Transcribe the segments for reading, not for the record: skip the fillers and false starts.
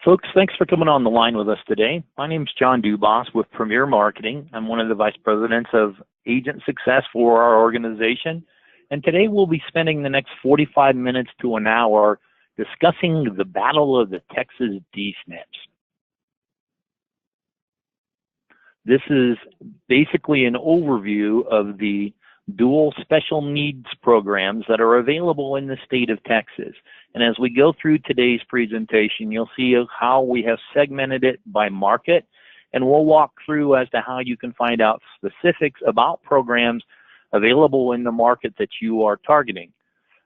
Folks, thanks for coming on the line with us today. My name is John Dubas with Premier Marketing. I'm one of the Vice Presidents of Agent Success for our organization. And today we'll be spending the next 45 minutes to an hour discussing the battle of the Texas DSNPs. This is basically an overview of the dual special needs programs that are available in the state of Texas. And as we go through today's presentation, you'll see how we have segmented it by market, and we'll walk through as to how you can find out specifics about programs available in the market that you are targeting.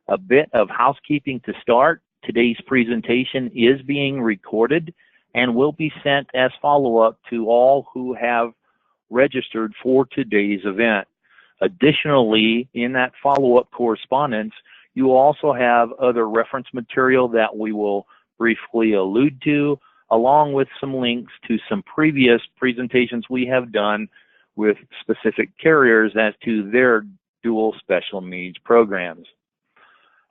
A bit of housekeeping to start. Today's presentation is being recorded and will be sent as follow-up to all who have registered for today's event. Additionally, in that follow-up correspondence, you also have other reference material that we will briefly allude to, along with some links to some previous presentations we have done with specific carriers as to their dual special needs programs.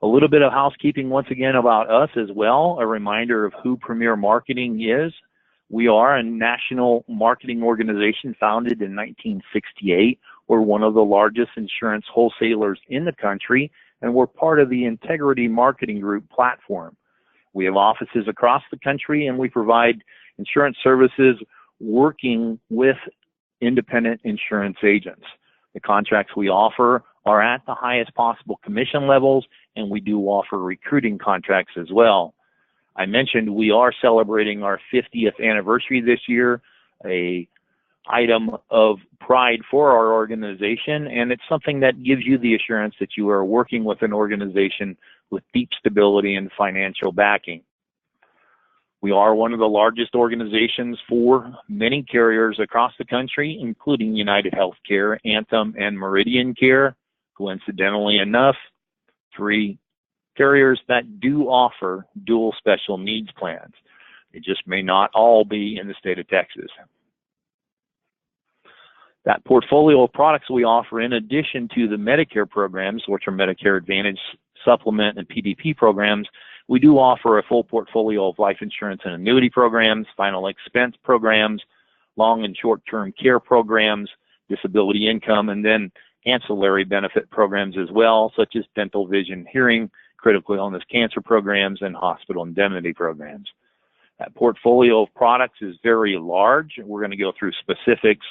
A little bit of housekeeping once again about us as well, a reminder of who Premier Marketing is. We are a national marketing organization founded in 1968. We're one of the largest insurance wholesalers in the country, and we're part of the Integrity Marketing Group platform. We have offices across the country, and we provide insurance services working with independent insurance agents. The contracts we offer are at the highest possible commission levels, and we do offer recruiting contracts as well. I mentioned we are celebrating our 50th anniversary this year, a item of pride for our organization, and it's something that gives you the assurance that you are working with an organization with deep stability and financial backing. We are one of the largest organizations for many carriers across the country, including United Healthcare, Anthem, and Meridian Care. Coincidentally enough, 3 carriers that do offer dual special needs plans. They just may not all be in the state of Texas. That portfolio of products we offer, in addition to the Medicare programs, which are Medicare Advantage, Supplement, and PDP programs, we do offer a full portfolio of life insurance and annuity programs, final expense programs, long and short-term care programs, disability income, and then ancillary benefit programs as well, such as dental, vision, hearing, critical illness cancer programs, and hospital indemnity programs. That portfolio of products is very large. We're going to go through specifics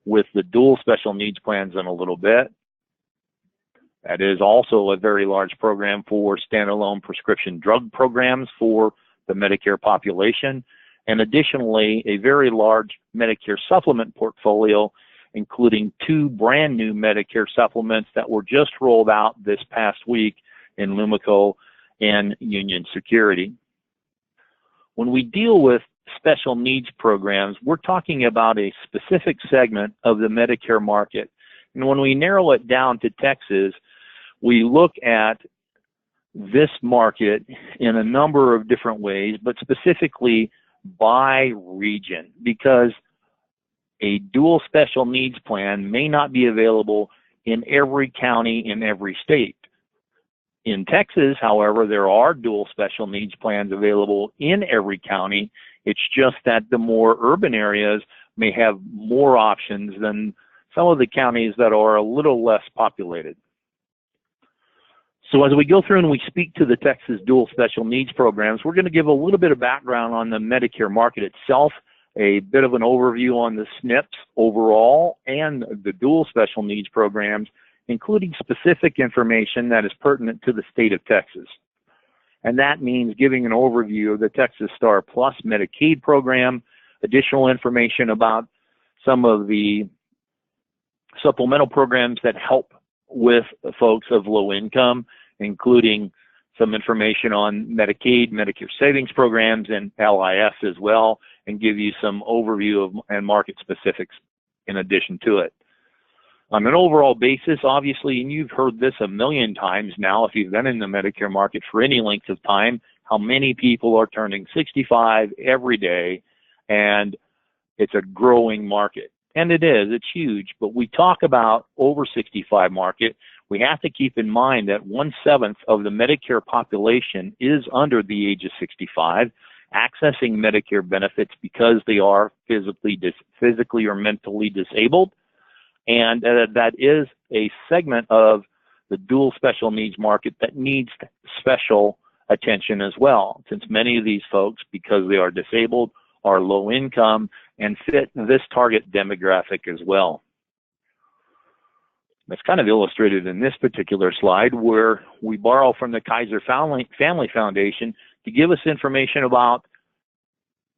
with the dual special needs plans in a little bit. That is also a very large program for standalone prescription drug programs for the Medicare population, and additionally a very large Medicare supplement portfolio, including 2 brand new Medicare supplements that were just rolled out this past week in Lumico and Union Security. When we deal with special needs programs, we're talking about a specific segment of the Medicare market. And when we narrow it down to Texas, we look at this market in a number of different ways, but specifically by region, because a dual special needs plan may not be available in every county in every state. In Texas, however, there are dual special needs plans available in every county. It's just that the more urban areas may have more options than some of the counties that are a little less populated. So as we go through and we speak to the Texas dual special needs programs, we're going to give a little bit of background on the Medicare market itself, a bit of an overview on the SNPs overall and the dual special needs programs, including specific information that is pertinent to the state of Texas. And that means giving an overview of the Texas Star Plus Medicaid program, additional information about some of the supplemental programs that help with folks of low income, including some information on Medicaid, Medicare savings programs, and LIS as well, and give you some overview of and market specifics in addition to it. On an overall basis, obviously, and you've heard this a million times now if you've been in the Medicare market for any length of time, how many people are turning 65 every day, and it's a growing market. And it is, it's huge, but we talk about over 65 market. We have to keep in mind that 1/7 of the Medicare population is under the age of 65, accessing Medicare benefits because they are physically or mentally disabled. And that is a segment of the dual special needs market that needs special attention as well, since many of these folks, because they are disabled, are low income and fit this target demographic as well. That's kind of illustrated in this particular slide, where we borrow from the Kaiser Family Foundation to give us information about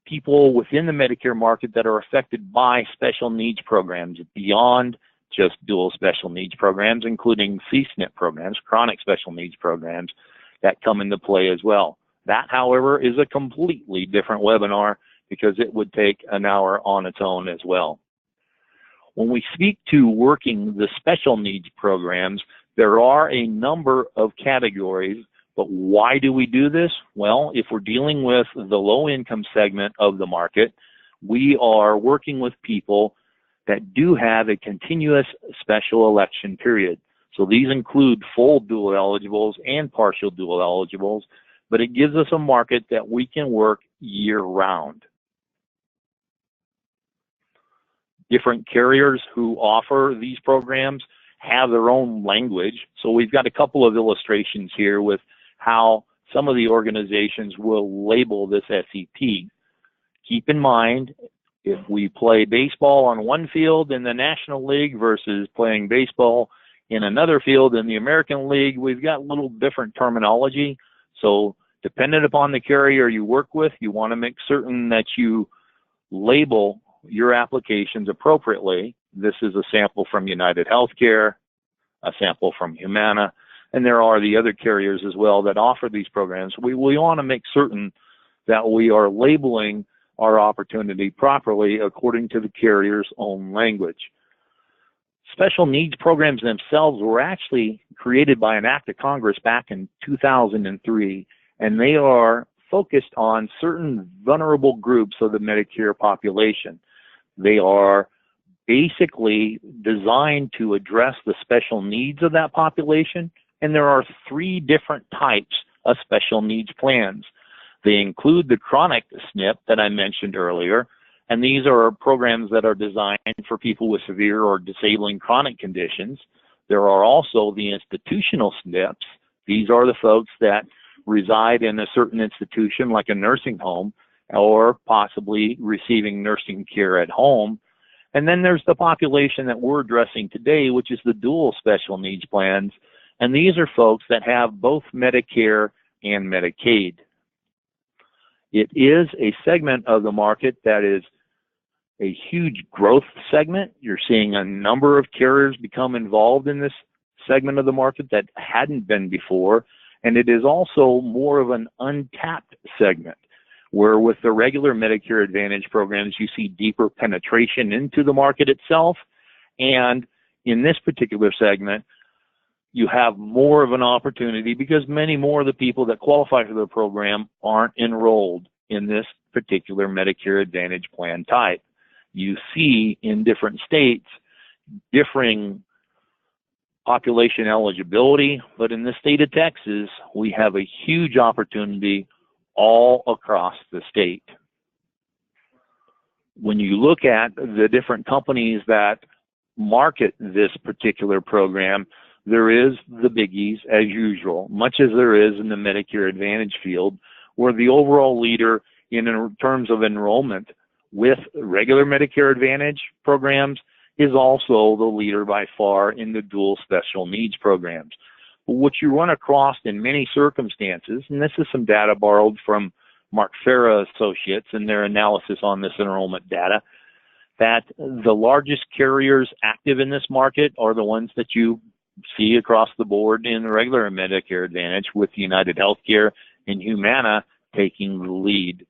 people within the Medicare market that are affected by special needs programs beyond just dual special needs programs, including C-SNP programs, chronic special needs programs that come into play as well. That, however, is a completely different webinar because it would take an hour on its own as well. When we speak to working the special needs programs, there are a number of categories, but why do we do this? Well, if we're dealing with the low income segment of the market, we are working with people that do have a continuous special election period. So these include full dual eligibles and partial dual eligibles, but it gives us a market that we can work year round. Different carriers who offer these programs have their own language. So we've got a couple of illustrations here with how some of the organizations will label this SEP. Keep in mind, if we play baseball on one field in the National League versus playing baseball in another field in the American League, we've got a little different terminology. So dependent upon the carrier you work with, you want to make certain that you label your applications appropriately. This is a sample from United Healthcare, a sample from Humana, and there are the other carriers as well that offer these programs. We want to make certain that we are labeling our opportunity properly according to the carrier's own language. Special needs programs themselves were actually created by an act of Congress back in 2003, and they are focused on certain vulnerable groups of the Medicare population. They are basically designed to address the special needs of that population, and there are 3 different types of special needs plans. They include the chronic SNP that I mentioned earlier, and these are programs that are designed for people with severe or disabling chronic conditions. There are also the institutional SNPs. These are the folks that reside in a certain institution like a nursing home or possibly receiving nursing care at home. And then there's the population that we're addressing today, which is the dual special needs plans. And these are folks that have both Medicare and Medicaid. It is a segment of the market that is a huge growth segment. You're seeing a number of carriers become involved in this segment of the market that hadn't been before. And it is also more of an untapped segment, where with the regular Medicare Advantage programs, you see deeper penetration into the market itself. And in this particular segment, you have more of an opportunity because many more of the people that qualify for the program aren't enrolled in this particular Medicare Advantage plan type. You see in different states differing population eligibility, but in the state of Texas, we have a huge opportunity all across the state. When you look at the different companies that market this particular program, there is the biggies as usual, much as there is in the Medicare Advantage field, where the overall leader in terms of enrollment with regular Medicare Advantage programs is also the leader by far in the dual special needs programs. But what you run across in many circumstances, and this is some data borrowed from Mark Farah Associates and their analysis on this enrollment data, that the largest carriers active in this market are the ones that you see across the board in the regular Medicare Advantage, with United Healthcare and Humana taking the lead.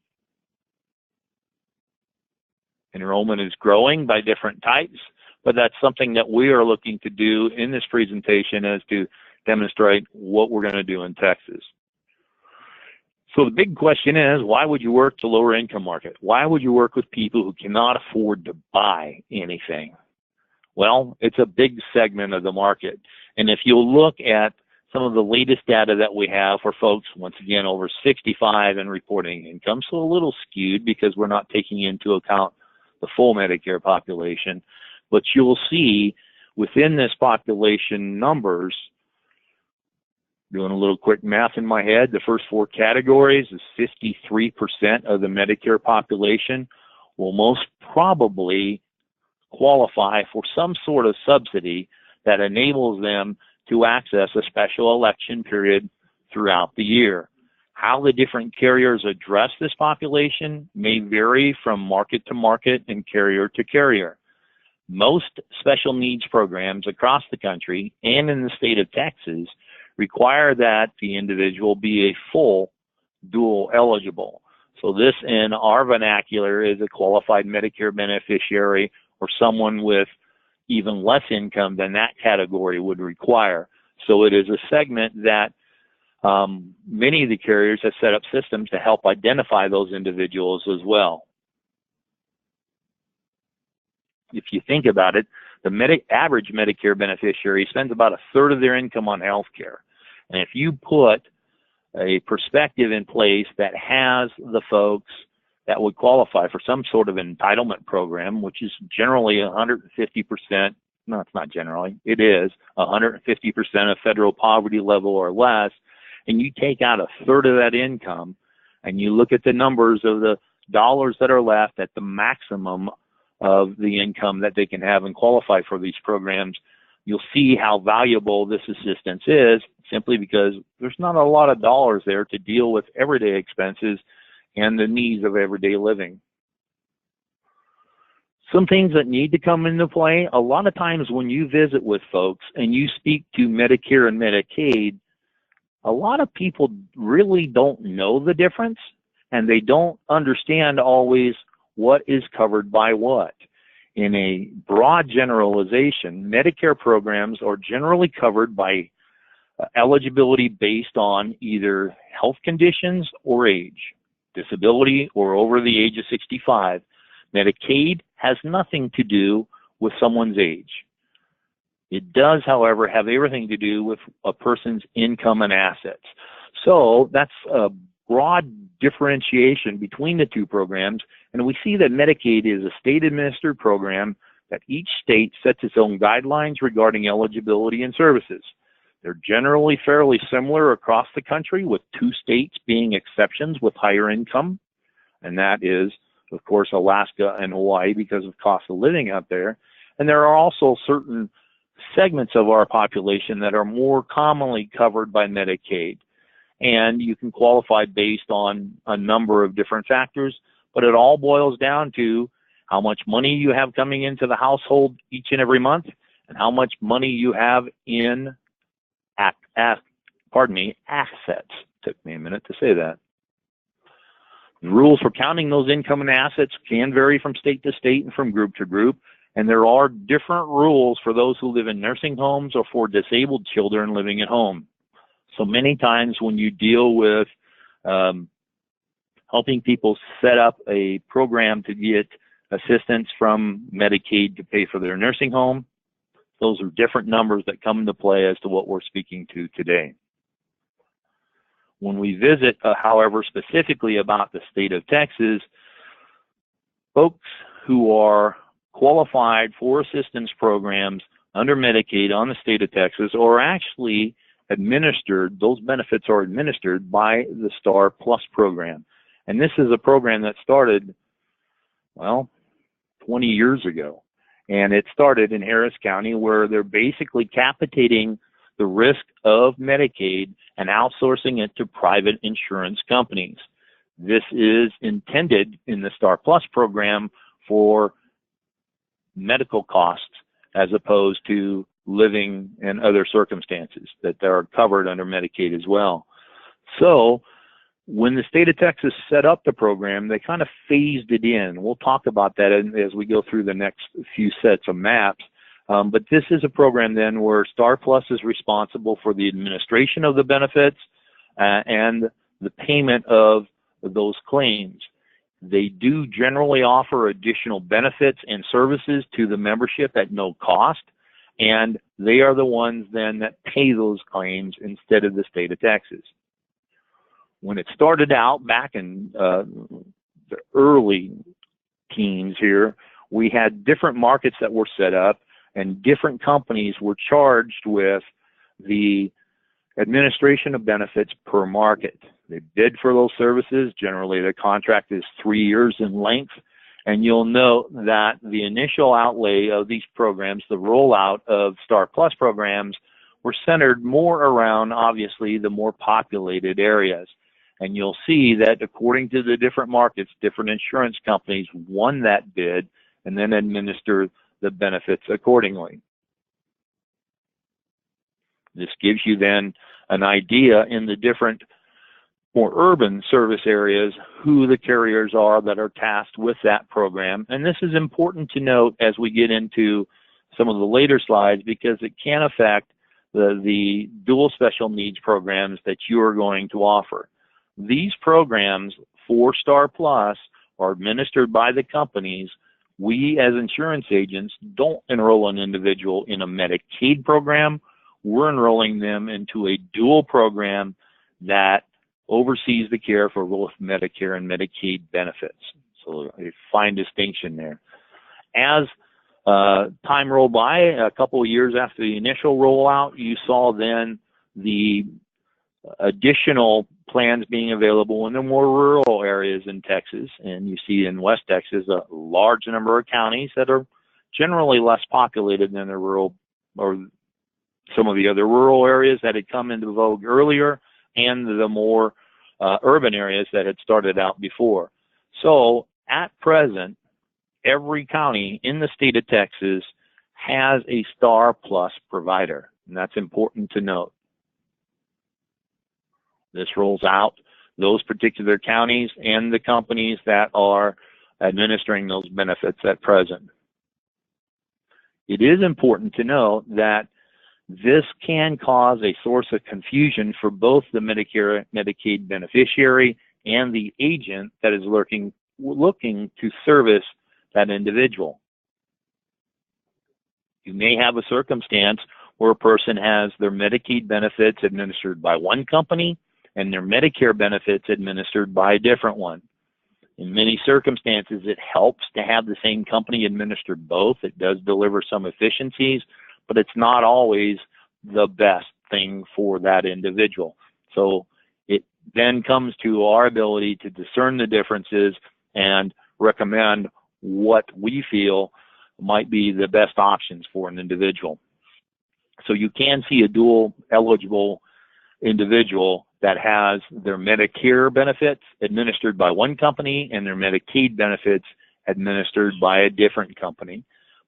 Enrollment is growing by different types, but that's something that we are looking to do in this presentation, as to demonstrate what we're going to do in Texas. So the big question is, why would you work the lower income market? Why would you work with people who cannot afford to buy anything? Well, it's a big segment of the market. And if you look at some of the latest data that we have for folks, once again, over 65 and reporting income, so a little skewed because we're not taking into account the full Medicare population. But you'll see within this population numbers, doing a little quick math in my head, the first four categories is 53% of the Medicare population will most probably qualify for some sort of subsidy that enables them to access a special election period throughout the year. How the different carriers address this population may vary from market to market and carrier to carrier. Most special needs programs across the country and in the state of Texas require that the individual be a full dual eligible. So this, in our vernacular, is a qualified Medicare beneficiary or someone with even less income than that category would require. So it is a segment that many of the carriers have set up systems to help identify those individuals as well. If you think about it, the average Medicare beneficiary spends about a third of their income on health care. And if you put a perspective in place that has the folks that would qualify for some sort of entitlement program, which is generally 150%, no, it's not generally, it is 150% of federal poverty level or less, and you take out a third of that income, and you look at the numbers of the dollars that are left at the maximum of the income that they can have and qualify for these programs, you'll see how valuable this assistance is, simply because there's not a lot of dollars there to deal with everyday expenses and the needs of everyday living. Some things that need to come into play, a lot of times when you visit with folks and you speak to Medicare and Medicaid, a lot of people really don't know the difference, and they don't understand always what is covered by what. In a broad generalization, Medicare programs are generally covered by eligibility based on either health conditions or age, disability or over the age of 65. Medicaid has nothing to do with someone's age. It does, however, have everything to do with a person's income and assets. So that's a broad differentiation between the two programs, and we see that Medicaid is a state-administered program that each state sets its own guidelines regarding eligibility and services. They're generally fairly similar across the country, with two states being exceptions with higher income, and that is, of course, Alaska and Hawaii because of cost of living out there. And there are also certain segments of our population that are more commonly covered by Medicaid. And you can qualify based on a number of different factors, but it all boils down to how much money you have coming into the household each and every month and how much money you have in assets. Took me a minute to say that. The rules for counting those income and assets can vary from state to state and from group to group, and there are different rules for those who live in nursing homes or for disabled children living at home. So many times when you deal with helping people set up a program to get assistance from Medicaid to pay for their nursing home, those are different numbers that come into play as to what we're speaking to today. When we visit, however, specifically about the state of Texas, folks who are qualified for assistance programs under Medicaid on the state of Texas are actually administered, those benefits are administered by the STAR Plus program. And this is a program that started, well, 20 years ago. And it started in Harris County, where they're basically capitating the risk of Medicaid and outsourcing it to private insurance companies. This is intended in the STAR Plus program for medical costs as opposed to living and other circumstances that are covered under Medicaid as well. So when the state of Texas set up the program, they kind of phased it in. We'll talk about that as we go through the next few sets of maps. But this is a program then where STAR Plus is responsible for the administration of the benefits and the payment of those claims. They do generally offer additional benefits and services to the membership at no cost. and they are the ones then that pay those claims instead of the state of Texas. When it started out back in the early teens here, we had different markets that were set up, and different companies were charged with the administration of benefits per market. They bid for those services. Generally, the contract is 3 years in length. And you'll note that the initial outlay of these programs, the rollout of Star Plus programs, were centered more around, obviously, the more populated areas. And you'll see that according to the different markets, different insurance companies won that bid and then administer the benefits accordingly. This gives you then an idea in the different more urban service areas who the carriers are that are tasked with that program. And this is important to note as we get into some of the later slides, because it can affect the dual special needs programs that you are going to offer. These programs for Star Plus are administered by the companies. We as insurance agents don't enroll an individual in a Medicaid program. We're enrolling them into a dual program that oversees the care for both Medicare and Medicaid benefits. So a fine distinction there. As time rolled by, a couple of years after the initial rollout, you saw then the additional plans being available in the more rural areas in Texas. And you see in West Texas a large number of counties that are generally less populated than the rural, or some of the other rural areas that had come into vogue earlier, and the more urban areas that had started out before. So at present, every county in the state of Texas has a Star Plus provider, and that's important to note. This rolls out those particular counties and the companies that are administering those benefits at present. It is important to note that this can cause a source of confusion for both the Medicare Medicaid beneficiary and the agent that is looking to service that individual. You may have a circumstance where a person has their Medicaid benefits administered by one company and their Medicare benefits administered by a different one. In many circumstances, it helps to have the same company administer both. It does deliver some efficiencies, but it's not always the best thing for that individual. So it then comes to our ability to discern the differences and recommend what we feel might be the best options for an individual. So you can see a dual eligible individual that has their Medicare benefits administered by one company and their Medicaid benefits administered by a different company.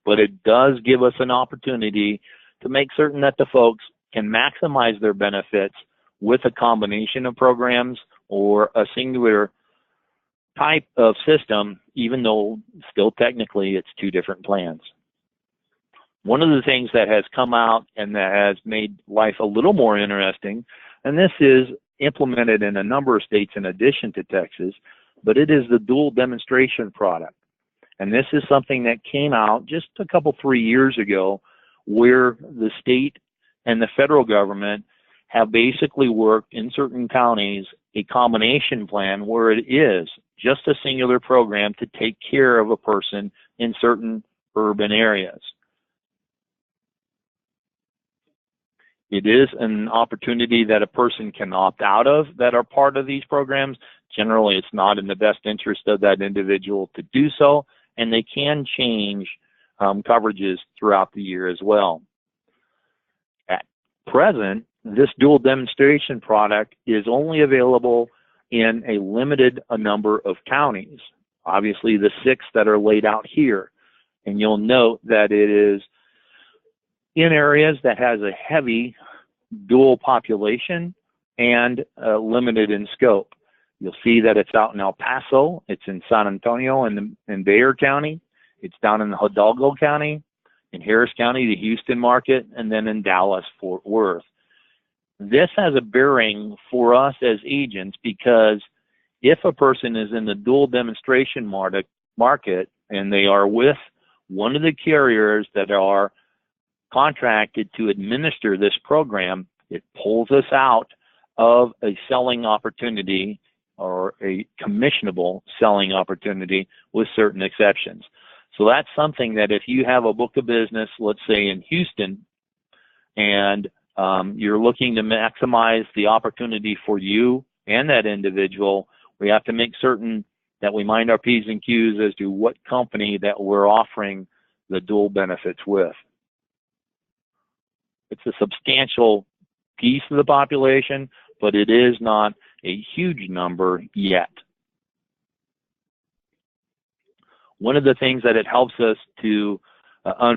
But it does give us an opportunity to make certain that the folks can maximize their benefits with a combination of programs or a singular type of system, even though still technically it's two different plans. One of the things that has come out and that has made life a little more interesting, and this is implemented in a number of states in addition to Texas, but it is the dual demonstration product. And this is something that came out just a couple, 3 years ago, where the state and the federal government have basically worked in certain counties a combination plan where it is just a singular program to take care of a person in certain urban areas. It is an opportunity that a person can opt out of that are part of these programs. Generally, it's not in the best interest of that individual to do so, and they can change coverages throughout the year as well. At present, this dual demonstration product is only available in a limited number of counties. Obviously, the 6 that are laid out here. And you'll note that it is in areas that has a heavy dual population and limited in scope. You'll see that it's out in El Paso, it's in San Antonio and in Bexar County, it's down in Hidalgo County, in Harris County, the Houston market, and then in Dallas, Fort Worth. This has a bearing for us as agents because if a person is in the dual demonstration market and they are with one of the carriers that are contracted to administer this program, it pulls us out of a selling opportunity or a commissionable selling opportunity with certain exceptions. So that's something that if you have a book of business, let's say in Houston, and you're looking to maximize the opportunity for you and that individual, we have to make certain that we mind our P's and Q's as to what company that we're offering the dual benefits with. It's a substantial piece of the population, but it is not a huge number yet. One of the things that it helps us to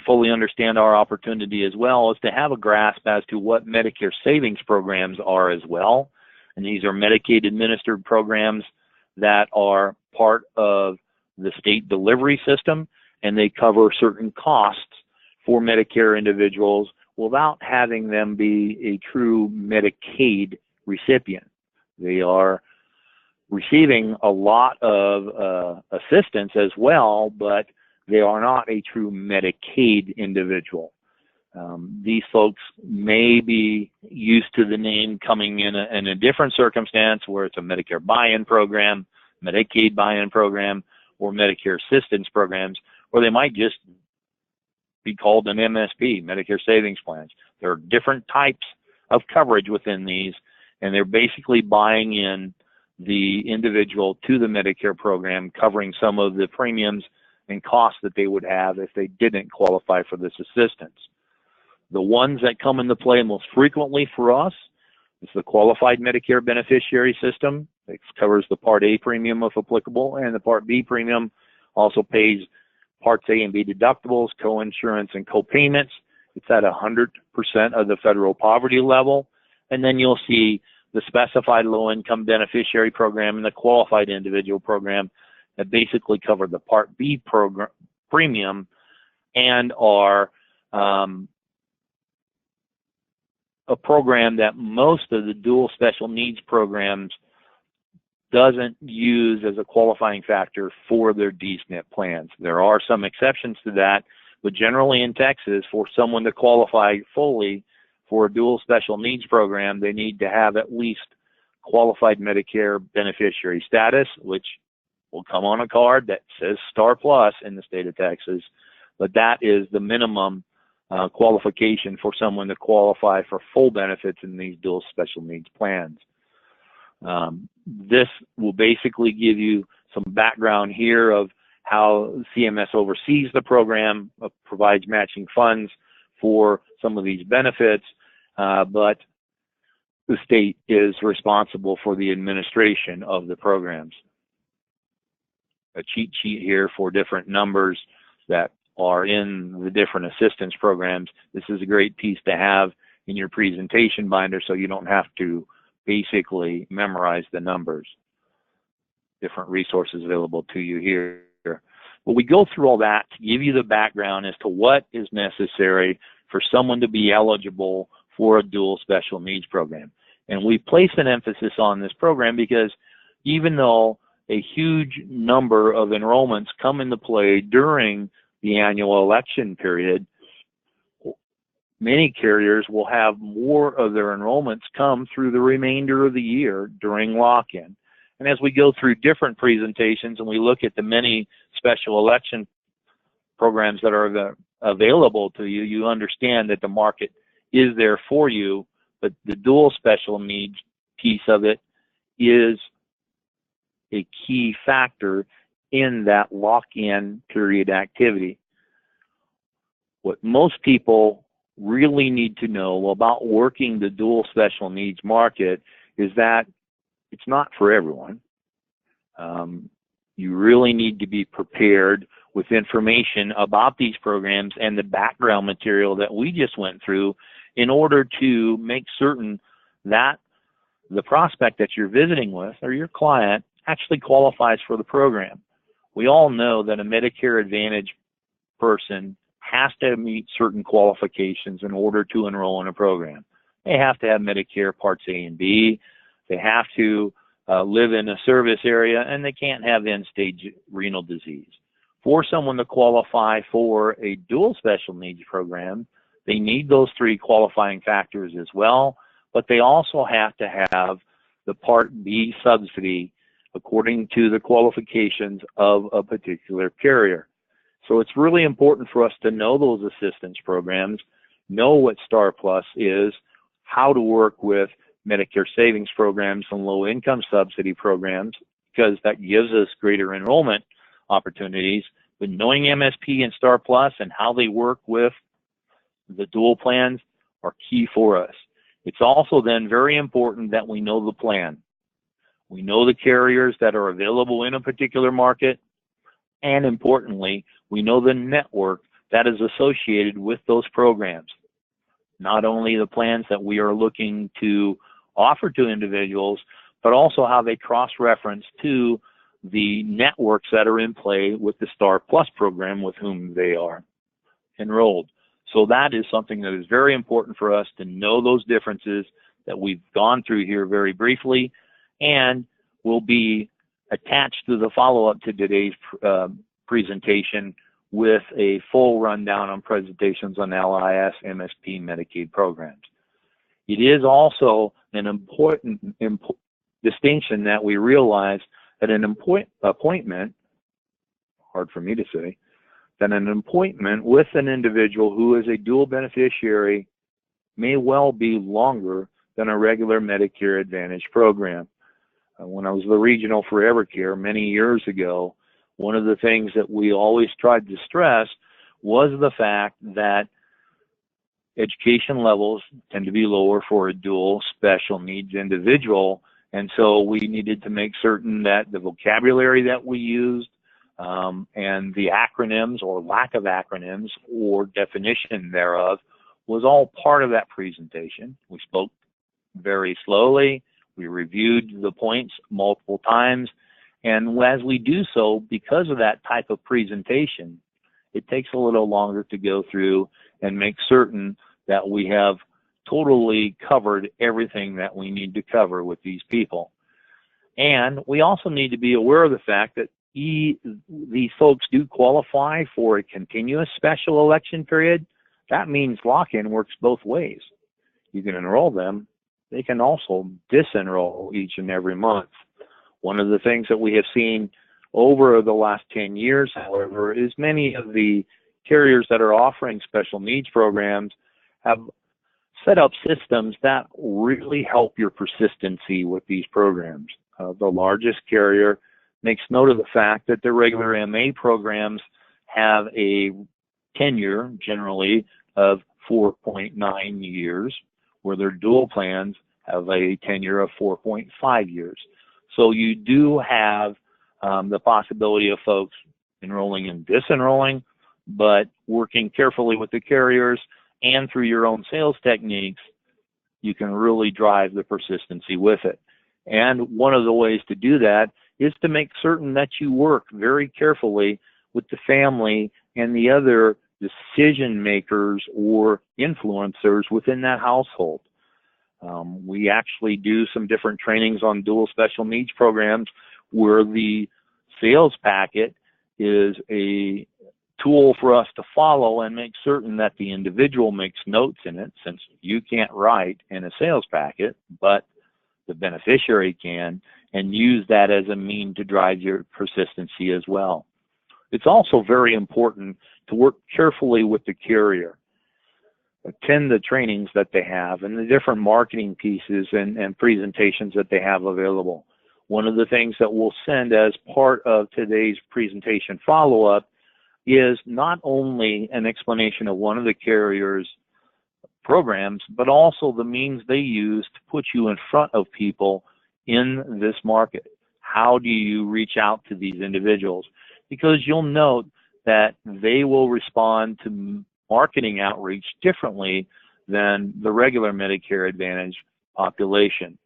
fully understand our opportunity as well is to have a grasp as to what Medicare savings programs are as well. And these are Medicaid administered programs that are part of the state delivery system, and they cover certain costs for Medicare individuals without having them be a true Medicaid recipient. They are receiving a lot of assistance as well, but they are not a true Medicaid individual. These folks may be used to the name coming in a different circumstance where it's a Medicare buy-in program, Medicaid buy-in program, or Medicare assistance programs, or they might just be called an MSP, Medicare Savings Plans. There are different types of coverage within these, and they're basically buying in the individual to the Medicare program, covering some of the premiums and costs that they would have if they didn't qualify for this assistance. The ones that come into play most frequently for us is the Qualified Medicare Beneficiary System. It covers the Part A premium if applicable, and the Part B premium also pays Parts A and B deductibles, co-insurance, and co-payments. It's at 100% of the federal poverty level. And then you'll see the Specified Low-Income Beneficiary Program and the Qualified Individual Program that basically cover the Part B premium and are a program that most of the dual special needs programs doesn't use as a qualifying factor for their DSNP plans. There are some exceptions to that, but generally in Texas, for someone to qualify fully for a dual special needs program, they need to have at least qualified Medicare beneficiary status, which will come on a card that says Star Plus in the state of Texas, but that is the minimum qualification for someone to qualify for full benefits in these dual special needs plans. This will basically give you some background here of how CMS oversees the program, provides matching funds for some of these benefits, but the state is responsible for the administration of the programs. A cheat sheet here for different numbers that are in the different assistance programs. This is a great piece to have in your presentation binder so you don't have to basically memorize the numbers. Different resources available to you here. But we go through all that to give you the background as to what is necessary for someone to be eligible for a dual special needs program. And we place an emphasis on this program because even though a huge number of enrollments come into play during the annual election period, many carriers will have more of their enrollments come through the remainder of the year during lock-in. And as we go through different presentations and we look at the many special election programs that are available to you, you understand that the market is there for you, but the dual special needs piece of it is a key factor in that lock-in period activity. What most people really need to know about working the dual special needs market is that it's not for everyone. You really need to be prepared with information about these programs and the background material that we just went through in order to make certain that the prospect that you're visiting with or your client actually qualifies for the program. We all know that a Medicare Advantage person has to meet certain qualifications in order to enroll in a program. They have to have Medicare Parts A and B. They have to live in a service area, and they can't have end-stage renal disease. For someone to qualify for a dual special needs program, They need those 3 qualifying factors as well, but they also have to have the Part B subsidy according to the qualifications of a particular carrier. So it's really important for us to know those assistance programs, know what Star Plus is, how to work with Medicare savings programs and low income subsidy programs, because that gives us greater enrollment opportunities. But knowing MSP and Star Plus and how they work with the dual plans are key for us. It's also then very important that we know the plan. We know the carriers that are available in a particular market, and importantly, we know the network that is associated with those programs. Not only the plans that we are looking to offer to individuals, but also how they cross-reference to the networks that are in play with the Star Plus program with whom they are enrolled. So that is something that is very important for us to know those differences that we've gone through here very briefly, and will be attached to the follow-up to today's presentation with a full rundown on presentations on LIS, MSP, Medicaid programs. It is also an important distinction that we realize that an appointment, hard for me to say, that an appointment with an individual who is a dual beneficiary may well be longer than a regular Medicare Advantage program. When I was the regional for Evercare many years ago, one of the things that we always tried to stress was the fact that education levels tend to be lower for a dual special needs individual, and so we needed to make certain that the vocabulary that we used and the acronyms or lack of acronyms or definition thereof was all part of that presentation. We spoke very slowly. We reviewed the points multiple times, and as we do so, because of that type of presentation, it takes a little longer to go through and make certain that we have totally covered everything that we need to cover with these people. And we also need to be aware of the fact that these folks do qualify for a continuous special election period. That means lock-in works both ways. You can enroll them. They can also disenroll each and every month. One of the things that we have seen over the last 10 years, however, is many of the carriers that are offering special needs programs have set up systems that really help your persistency with these programs. The largest carrier makes note of the fact that their regular MA programs have a tenure generally of 4.9 years, where their dual plans have a tenure of 4.5 years. So you do have the possibility of folks enrolling and disenrolling, but working carefully with the carriers and through your own sales techniques, you can really drive the persistency with it. And one of the ways to do that is to make certain that you work very carefully with the family and the other decision makers or influencers within that household. We actually do some different trainings on dual special needs programs where the sales packet is a tool for us to follow and make certain that the individual makes notes in it, since you can't write in a sales packet, but the beneficiary can, and use that as a mean to drive your persistency as well. It's also very important to work carefully with the carrier. Attend the trainings that they have and the different marketing pieces and presentations that they have available. One of the things that we'll send as part of today's presentation follow-up is not only an explanation of one of the carrier's programs, but also the means they use to put you in front of people in this market. How do you reach out to these individuals? Because you'll note that they will respond to marketing outreach differently than the regular Medicare Advantage population.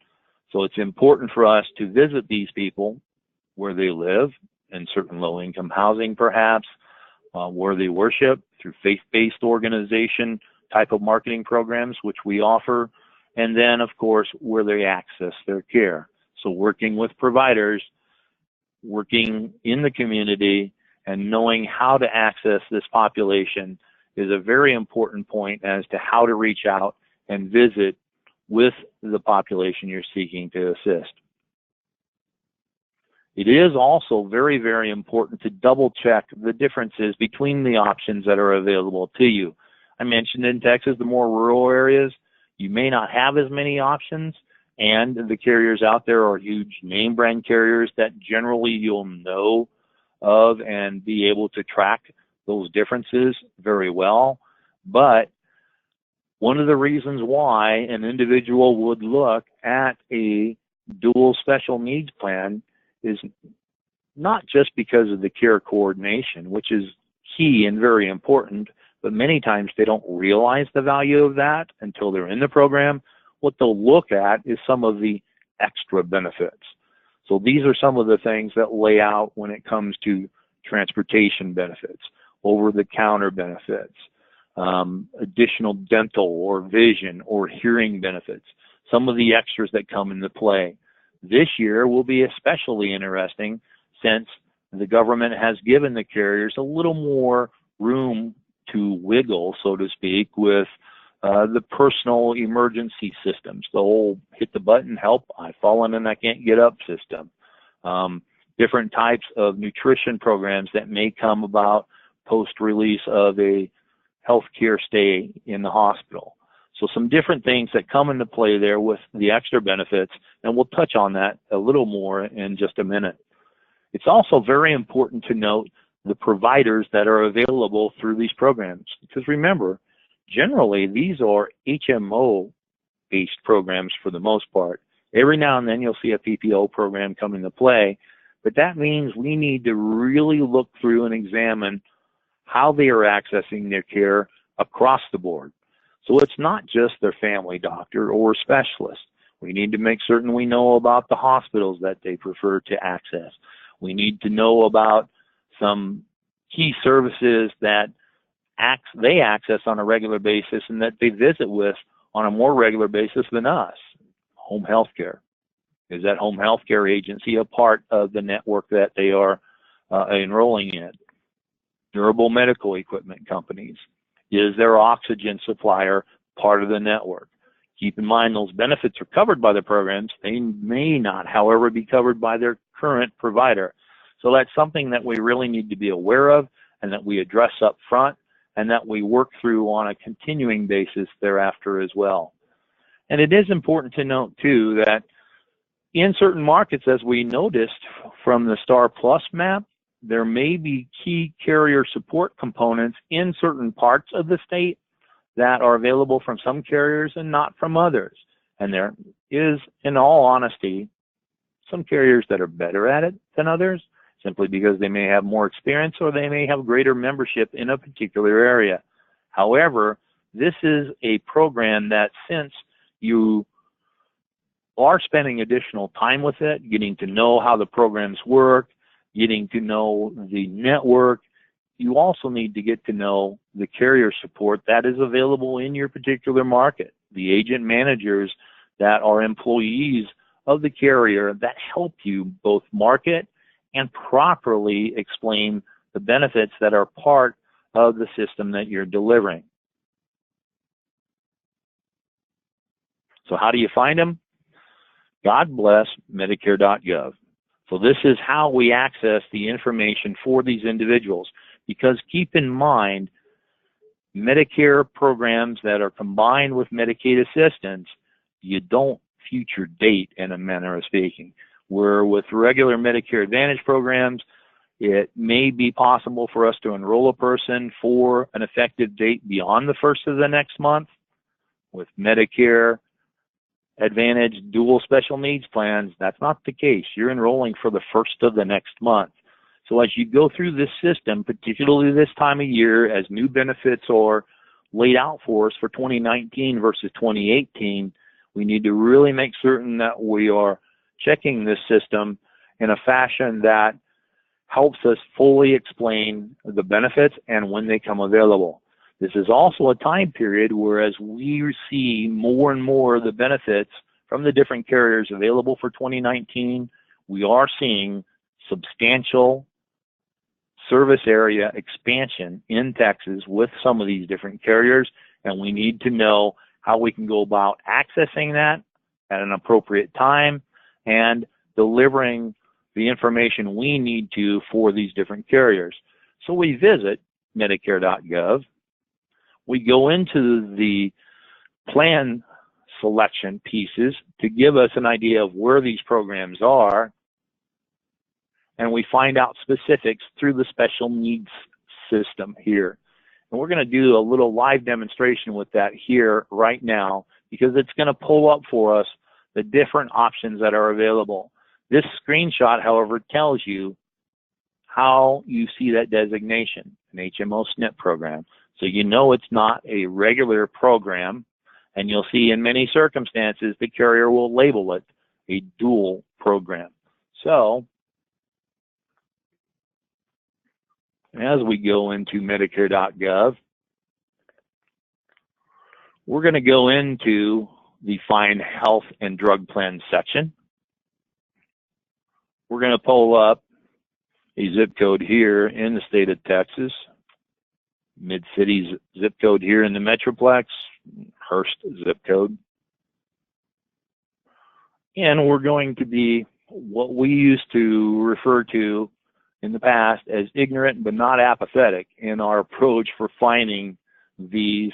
So it's important for us to visit these people where they live, in certain low-income housing perhaps, where they worship, through faith-based organization type of marketing programs, which we offer, and then, of course, where they access their care. So working with providers, working in the community, and knowing how to access this population is a very important point as to how to reach out and visit with the population you're seeking to assist. It is also very, very important to double check the differences between the options that are available to you. I mentioned in Texas, the more rural areas, you may not have as many options, and the carriers out there are huge name brand carriers that generally you'll know of and be able to track those differences very well. But one of the reasons why an individual would look at a dual special needs plan is not just because of the care coordination, which is key and very important, but many times they don't realize the value of that until they're in the program. What they'll look at is some of the extra benefits. So these are some of the things that lay out when it comes to transportation benefits, over-the-counter benefits, additional dental or vision or hearing benefits, some of the extras that come into play. This year will be especially interesting since the government has given the carriers a little more room to wiggle, so to speak, with the personal emergency systems, the whole hit the button, help, I've fallen and I can't get up system. Different types of nutrition programs that may come about post-release of a healthcare stay in the hospital. So some different things that come into play there with the extra benefits, and we'll touch on that a little more in just a minute. It's also very important to note the providers that are available through these programs, because remember, generally these are HMO-based programs for the most part. Every now and then you'll see a PPO program come into play, but that means we need to really look through and examine how they are accessing their care across the board. So it's not just their family doctor or specialist. We need to make certain we know about the hospitals that they prefer to access. We need to know about some key services that they access on a regular basis and that they visit with on a more regular basis than us. Home health care. Is that home health care agency a part of the network that they are enrolling in? Durable medical equipment companies. Is their oxygen supplier part of the network? Keep in mind those benefits are covered by the programs. They may not, however, be covered by their current provider. So that's something that we really need to be aware of and that we address up front and that we work through on a continuing basis thereafter as well. And it is important to note, too, that in certain markets, as we noticed from the Star Plus map, there may be key carrier support components in certain parts of the state that are available from some carriers and not from others. And there is, in all honesty, some carriers that are better at it than others, simply because they may have more experience or they may have greater membership in a particular area. However, this is a program that since you are spending additional time with it, getting to know how the programs work, getting to know the network, you also need to get to know the carrier support that is available in your particular market, the agent managers that are employees of the carrier that help you both market and properly explain the benefits that are part of the system that you're delivering. So how do you find them? God bless Medicare.gov. So this is how we access the information for these individuals, because keep in mind, Medicare programs that are combined with Medicaid assistance, you don't future date in a manner of speaking. Where with regular Medicare Advantage programs, it may be possible for us to enroll a person for an effective date beyond the first of the next month. With Medicare Advantage dual special needs plans, that's not the case. You're enrolling for the first of the next month. So as you go through this system, particularly this time of year, as new benefits are laid out for us for 2019 versus 2018, we need to really make certain that we are checking this system in a fashion that helps us fully explain the benefits and when they come available. This is also a time period where as we see more and more of the benefits from the different carriers available for 2019, we are seeing substantial service area expansion in Texas with some of these different carriers, and we need to know how we can go about accessing that at an appropriate time and delivering the information we need to for these different carriers. So we visit Medicare.gov. We go into the plan selection pieces to give us an idea of where these programs are, and we find out specifics through the special needs system here. And we're going to do a little live demonstration with that here right now, because it's going to pull up for us the different options that are available. This screenshot, however, tells you how you see that designation, an HMO SNP program. So you know it's not a regular program, and you'll see in many circumstances the carrier will label it a dual program. So as we go into Medicare.gov, we're going to go into the Find Health and Drug Plan section. We're going to pull up a zip code here in the state of Texas, Mid-Cities zip code here in the Metroplex, Hurst zip code. And we're going to be what we used to refer to in the past as ignorant but not apathetic in our approach for finding these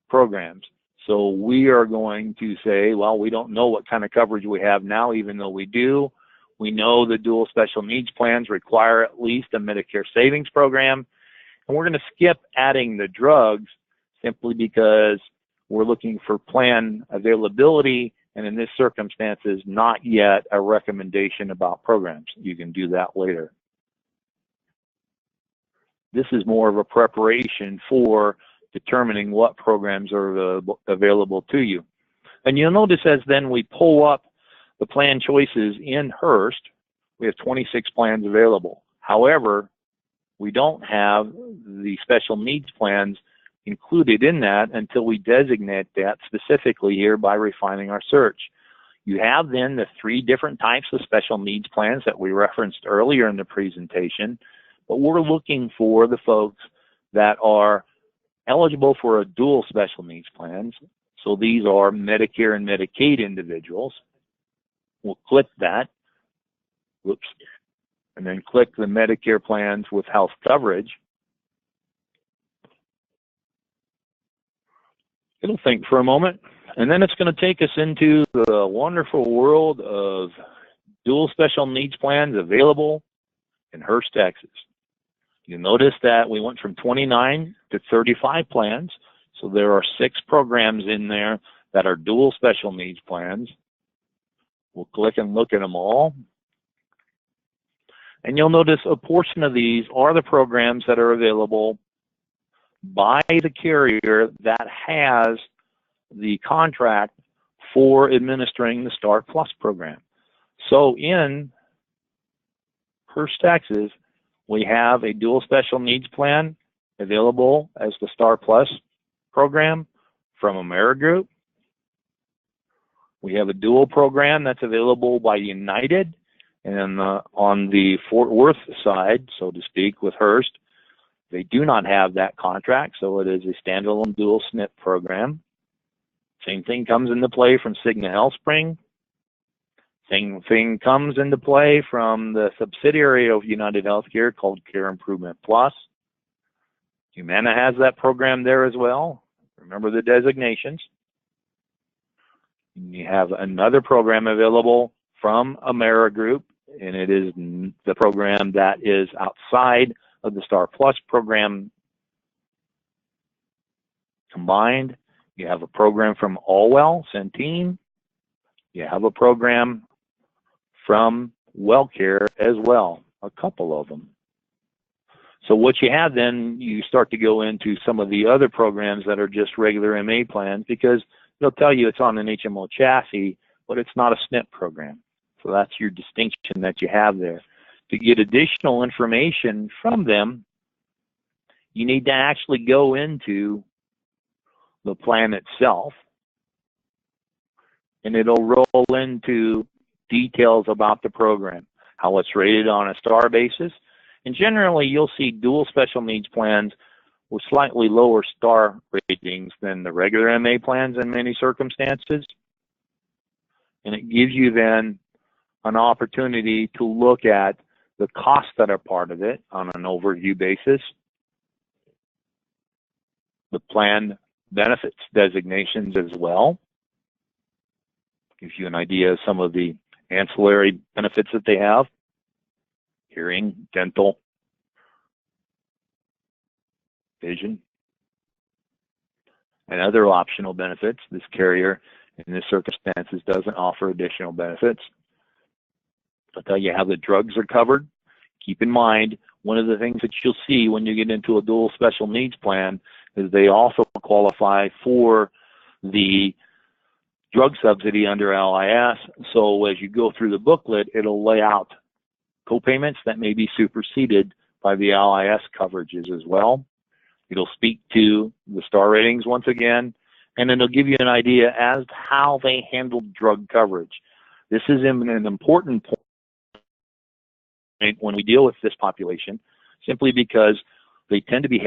programs. So we are going to say, well, we don't know what kind of coverage we have now, even though we do. We know the dual special needs plans require at least a Medicare savings program. And we're going to skip adding the drugs simply because we're looking for plan availability, and in this circumstances, not yet a recommendation about programs. You can do that later. This is more of a preparation for determining what programs are available to you. And you'll notice as then we pull up the plan choices in Hearst, we have 26 plans available. However, we don't have the special needs plans included in that until we designate that specifically here by refining our search. You have then the 3 different types of special needs plans that we referenced earlier in the presentation, but we're looking for the folks that are eligible for a dual special needs plans. So these are Medicare and Medicaid individuals. We'll click that, whoops, and then click the Medicare plans with health coverage. It'll think for a moment, and then it's going to take us into the wonderful world of dual special needs plans available in Hearst, Texas. You'll notice that we went from 29 to 35 plans, so there are 6 programs in there that are dual special needs plans. We'll click and look at them all. And you'll notice a portion of these are the programs that are available by the carrier that has the contract for administering the Star Plus program. So in Hearst, Texas, we have a dual special needs plan available as the Star Plus program from AmeriGroup. We have a dual program that's available by United, and on the Fort Worth side, so to speak, with Hearst, they do not have that contract, so it is a standalone dual SNP program. Same thing comes into play from Cigna HealthSpring. Same thing comes into play from the subsidiary of United Healthcare called Care Improvement Plus. Humana has that program there as well. Remember the designations. You have another program available from AmeriGroup, and it is the program that is outside of the Star Plus program combined. You have a program from Allwell, Centene. You have a program from WellCare as well, a couple of them. So what you have then, you start to go into some of the other programs that are just regular MA plans, because they'll tell you it's on an HMO chassis, but it's not a SNP program. So that's your distinction that you have there. To get additional information from them, you need to actually go into the plan itself, and it'll roll into details about the program, how it's rated on a star basis, And generally, you'll see dual special needs plans with slightly lower star ratings than the regular MA plans in many circumstances. And it gives you then an opportunity to look at the costs that are part of it on an overview basis, the plan benefits designations as well. Gives you an idea of some of the ancillary benefits that they have: hearing, dental, vision, and other optional benefits. This carrier, in this circumstances, doesn't offer additional benefits. I'll tell you how the drugs are covered. Keep in mind, one of the things that you'll see when you get into a dual special needs plan is they also qualify for the drug subsidy under LIS. So as you go through the booklet, it'll lay out co-payments that may be superseded by the LIS coverages as well. It'll speak to the star ratings once again, and then it'll give you an idea as to how they handle drug coverage. This is an important point when we deal with this population, simply because they tend to be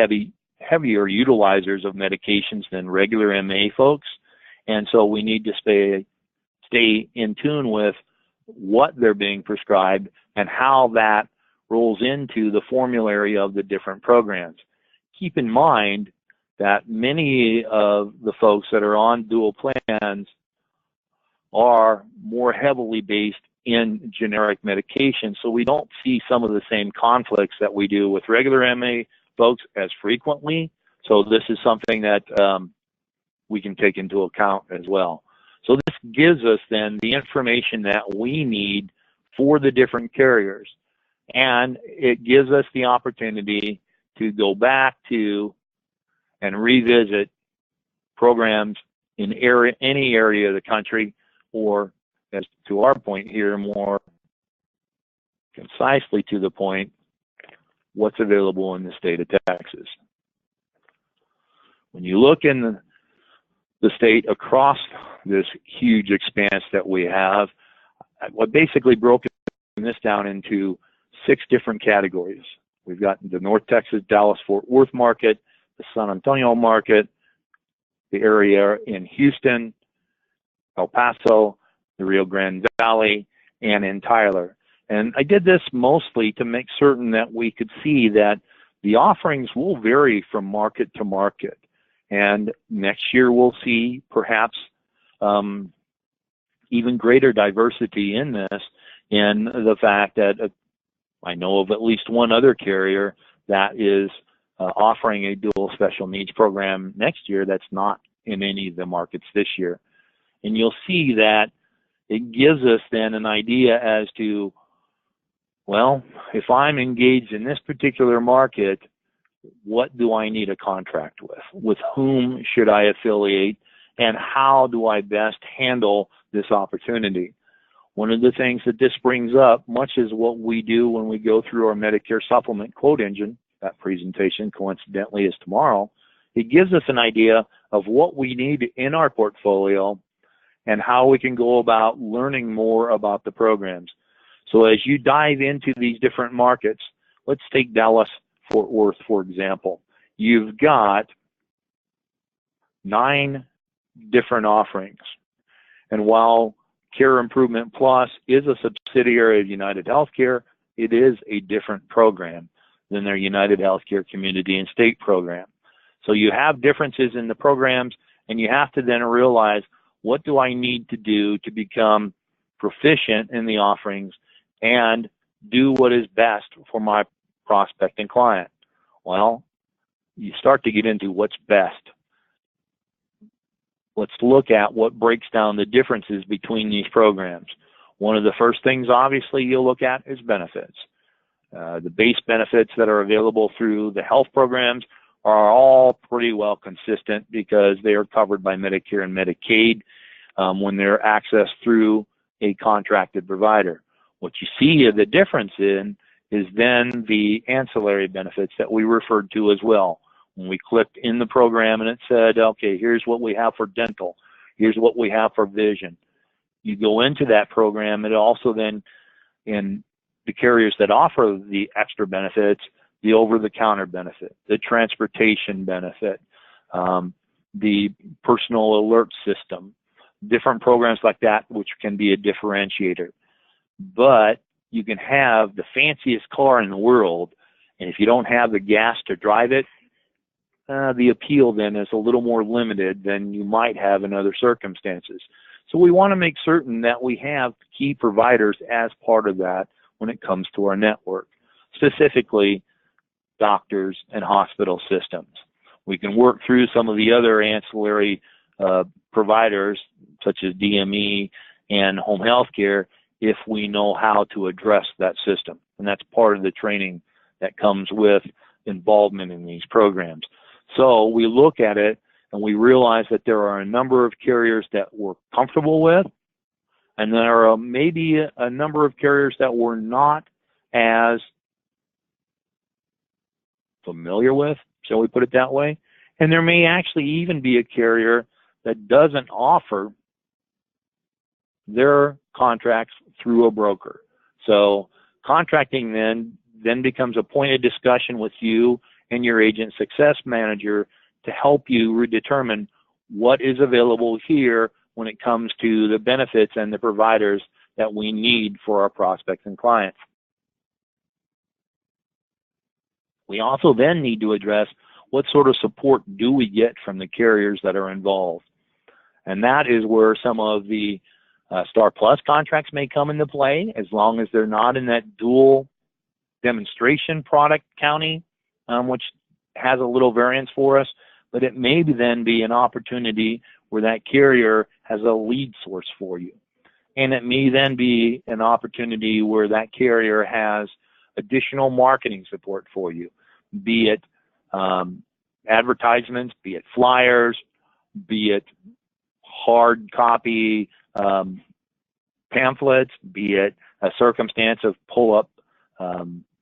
heavier utilizers of medications than regular MA folks, and so we need to stay in tune with what they're being prescribed and how that rolls into the formulary of the different programs. Keep in mind that many of the folks that are on dual plans are more heavily based in generic medication, so we don't see some of the same conflicts that we do with regular MA folks as frequently. So this is something that we can take into account as well. So this gives us then the information that we need for the different carriers, and it gives us the opportunity to go back to and revisit programs in any area of the country, or, as to our point here, more concisely to the point, what's available in the state of Texas. When you look in the state across this huge expanse that we have, I basically broken this down into 6 different categories. We've got the North Texas, Dallas-Fort Worth market, the San Antonio market, the area in Houston, El Paso, the Rio Grande Valley, and in Tyler. And I did this mostly to make certain that we could see that the offerings will vary from market to market. And next year we'll see perhaps even greater diversity in this, in the fact that I know of at least one other carrier that is offering a dual special needs program next year that's not in any of the markets this year. And you'll see that it gives us then an idea as to, well, if I'm engaged in this particular market, what do I need a contract with? With whom should I affiliate? And how do I best handle this opportunity? One of the things that this brings up, much as what we do when we go through our Medicare supplement quote engine, that presentation coincidentally is tomorrow, it gives us an idea of what we need in our portfolio and how we can go about learning more about the programs. So as you dive into these different markets, let's take Dallas-Fort Worth, for example. You've got 9 different offerings. And while Care Improvement Plus is a subsidiary of United Healthcare, it is a different program than their United Healthcare Community and State program. So you have differences in the programs, and you have to then realize, what do I need to do to become proficient in the offerings and do what is best for my prospect and client? Well, you start to get into what's best. Let's look at what breaks down the differences between these programs. One of the first things, obviously, you'll look at is benefits. The base benefits that are available through the health programs are all pretty well consistent because they are covered by Medicare and Medicaid when they're accessed through a contracted provider. What you see the difference in is then the ancillary benefits that we referred to as well. When we clicked in the program and it said, okay, here's what we have for dental, here's what we have for vision. You go into that program, it also then the carriers that offer the extra benefits, the over-the-counter benefit, the transportation benefit, the personal alert system, different programs like that, which can be a differentiator. But you can have the fanciest car in the world, and if you don't have the gas to drive it, the appeal then is a little more limited than you might have in other circumstances. So we want to make certain that we have key providers as part of that when it comes to our network, specifically doctors and hospital systems. We can work through some of the other ancillary providers, such as DME and home health care, if we know how to address that system. And that's part of the training that comes with involvement in these programs. So we look at it and we realize that there are a number of carriers that we're comfortable with, and there are maybe a number of carriers that we're not as familiar with, shall we put it that way. And there may actually even be a carrier that doesn't offer their contracts through a broker. So contracting then becomes a point of discussion with you and your agent success manager to help you determine what is available here when it comes to the benefits and the providers that we need for our prospects and clients. We also then need to address what sort of support do we get from the carriers that are involved. And that is where some of the Star Plus contracts may come into play, as long as they're not in that dual demonstration product county, which has a little variance for us, but it may then be an opportunity where that carrier has a lead source for you. And it may then be an opportunity where that carrier has additional marketing support for you, be it advertisements, be it flyers, be it hard copy pamphlets, be it a circumstance of pull-up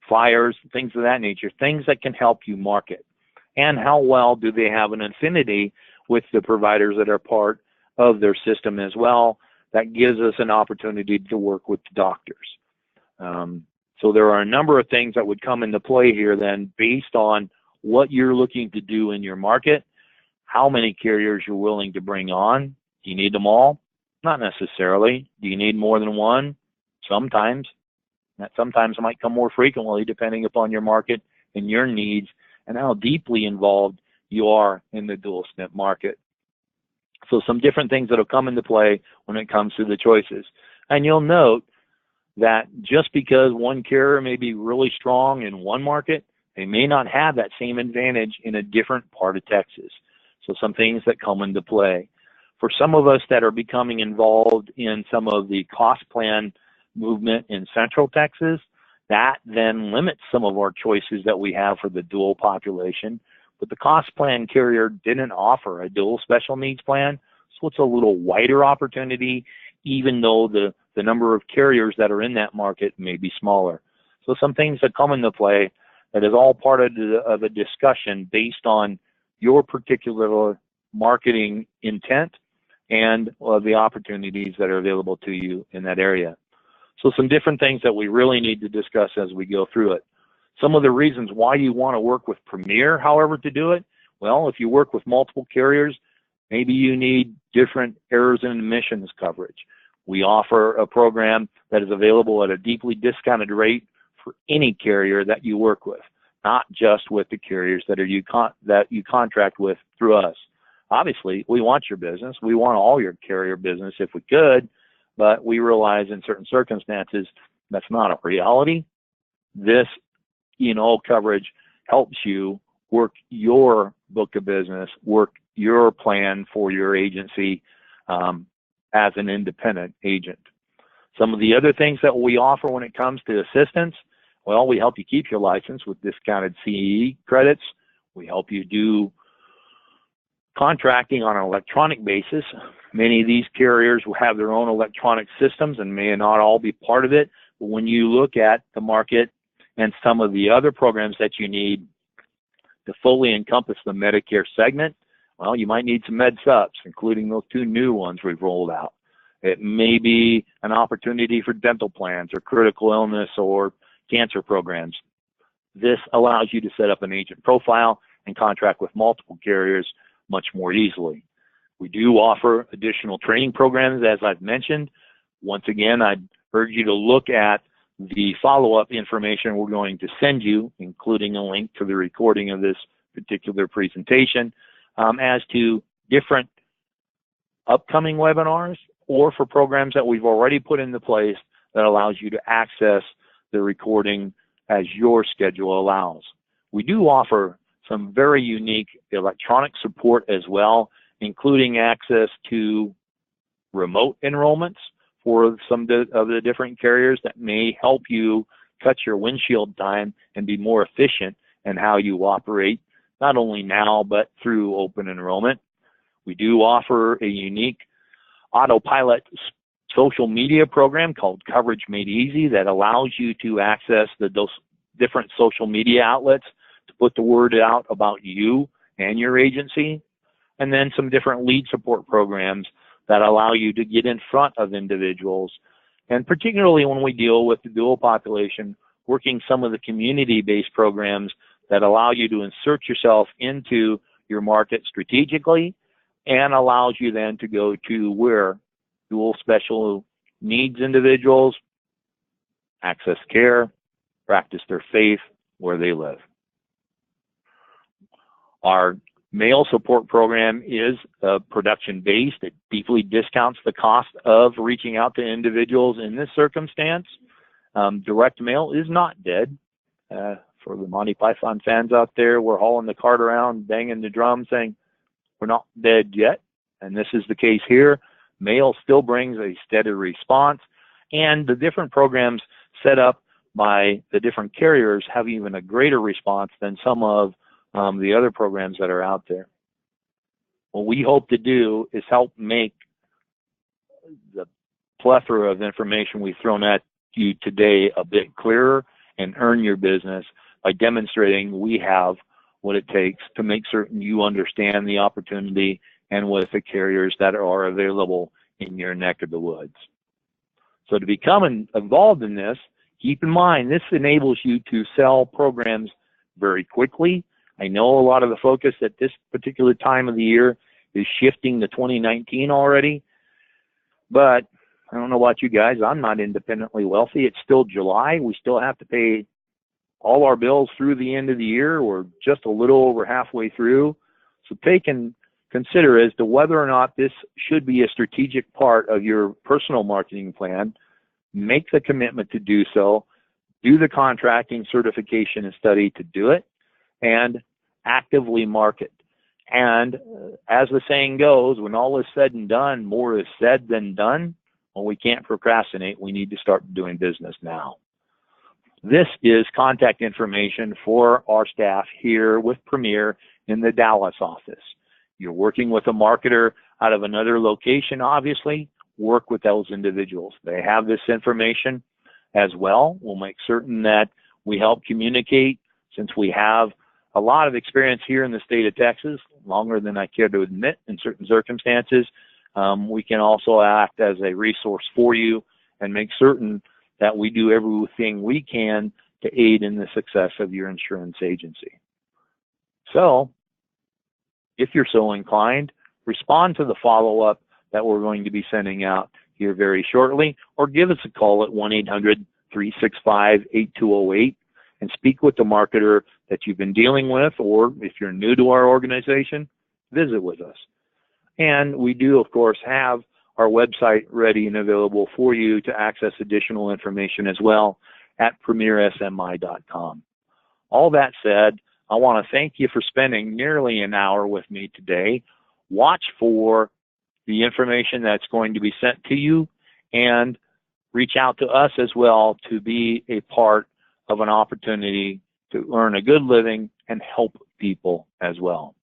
flyers, things of that nature, things that can help you market. And how well do they have an affinity with the providers that are part of their system as well? That gives us an opportunity to work with doctors. So there are a number of things that would come into play here then, based on what you're looking to do in your market, how many carriers you're willing to bring on. Do you need them all? Not necessarily. Do you need more than one? Sometimes. That sometimes might come more frequently depending upon your market and your needs and how deeply involved you are in the dual SNP market. So some different things that will come into play when it comes to the choices. And you'll note that just because one carrier may be really strong in one market, they may not have that same advantage in a different part of Texas. So some things that come into play. For some of us that are becoming involved in some of the cost plan movement in Central Texas, that then limits some of our choices that we have for the dual population. But the cost plan carrier didn't offer a dual special needs plan, so it's a little wider opportunity, even though the number of carriers that are in that market may be smaller. So some things that come into play that is all part of a discussion based on your particular marketing intent and the opportunities that are available to you in that area. So some different things that we really need to discuss as we go through it. Some of the reasons why you want to work with Premier, however, to do it, well, if you work with multiple carriers, maybe you need different errors and omissions coverage. We offer a program that is available at a deeply discounted rate for any carrier that you work with, not just with the carriers that you contract with through us. Obviously, we want your business. We want all your carrier business if we could, but we realize in certain circumstances that's not a reality. This coverage helps you work your book of business, work your plan for your agency as an independent agent. Some of the other things that we offer when it comes to assistance, well, we help you keep your license with discounted CE credits. We help you do contracting on an electronic basis. Many of these carriers will have their own electronic systems and may not all be part of it. But when you look at the market and some of the other programs that you need to fully encompass the Medicare segment, well, you might need some med subs, including those two new ones we've rolled out. It may be an opportunity for dental plans or critical illness or cancer programs. This allows you to set up an agent profile and contract with multiple carriers much more easily. We do offer additional training programs, as I've mentioned. Once again, I'd urge you to look at the follow-up information we're going to send you, including a link to the recording of this particular presentation, as to different upcoming webinars or for programs that we've already put into place that allows you to access the recording as your schedule allows. We do offer some very unique electronic support as well, including access to remote enrollments for some of the different carriers that may help you cut your windshield time and be more efficient in how you operate, not only now but through open enrollment. We do offer a unique autopilot social media program called Coverage Made Easy that allows you to access those different social media outlets to put the word out about you and your agency, and then some different lead support programs that allow you to get in front of individuals, and particularly when we deal with the dual population, working some of the community-based programs that allow you to insert yourself into your market strategically and allows you then to go to where dual special needs individuals access care, practice their faith where they live. Our mail support program is production-based. It deeply discounts the cost of reaching out to individuals in this circumstance. Direct mail is not dead. For the Monty Python fans out there, we're hauling the cart around, banging the drum, saying, we're not dead yet. And this is the case here. Mail still brings a steady response, and the different programs set up by the different carriers have even a greater response than some of the other programs that are out there. What we hope to do is help make the plethora of information we've thrown at you today a bit clearer and earn your business by demonstrating we have what it takes to make certain you understand the opportunity and with the carriers that are available in your neck of the woods. So to become involved in this, keep in mind this enables you to sell programs very quickly. I know a lot of the focus at this particular time of the year is shifting to 2019 already, but I don't know about you guys, I'm not independently wealthy. It's still July. We still have to pay all our bills through the end of the year. We're just a little over halfway through. So take and consider as to whether or not this should be a strategic part of your personal marketing plan. Make the commitment to do so. Do the contracting, certification, and study to do it, and actively market. And as the saying goes, when all is said and done, more is said than done. Well, we can't procrastinate. We need to start doing business now. This is contact information for our staff here with Premier in the Dallas office. You're working with a marketer out of another location, obviously. Work with those individuals. They have this information as well. We'll make certain that we help communicate, since we have a lot of experience here in the state of Texas, longer than I care to admit in certain circumstances. We can also act as a resource for you and make certain that we do everything we can to aid in the success of your insurance agency. So, if you're so inclined, respond to the follow-up that we're going to be sending out here very shortly, or give us a call at 1-800-365-8208 and speak with the marketer that you've been dealing with, or if you're new to our organization, visit with us. And we do, of course, have our website ready and available for you to access additional information as well at premiersmi.com. All that said, I want to thank you for spending nearly an hour with me today. Watch for the information that's going to be sent to you, and reach out to us as well to be a part of an opportunity to earn a good living and help people as well.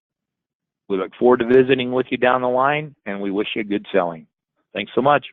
We look forward to visiting with you down the line, and we wish you good selling. Thanks so much.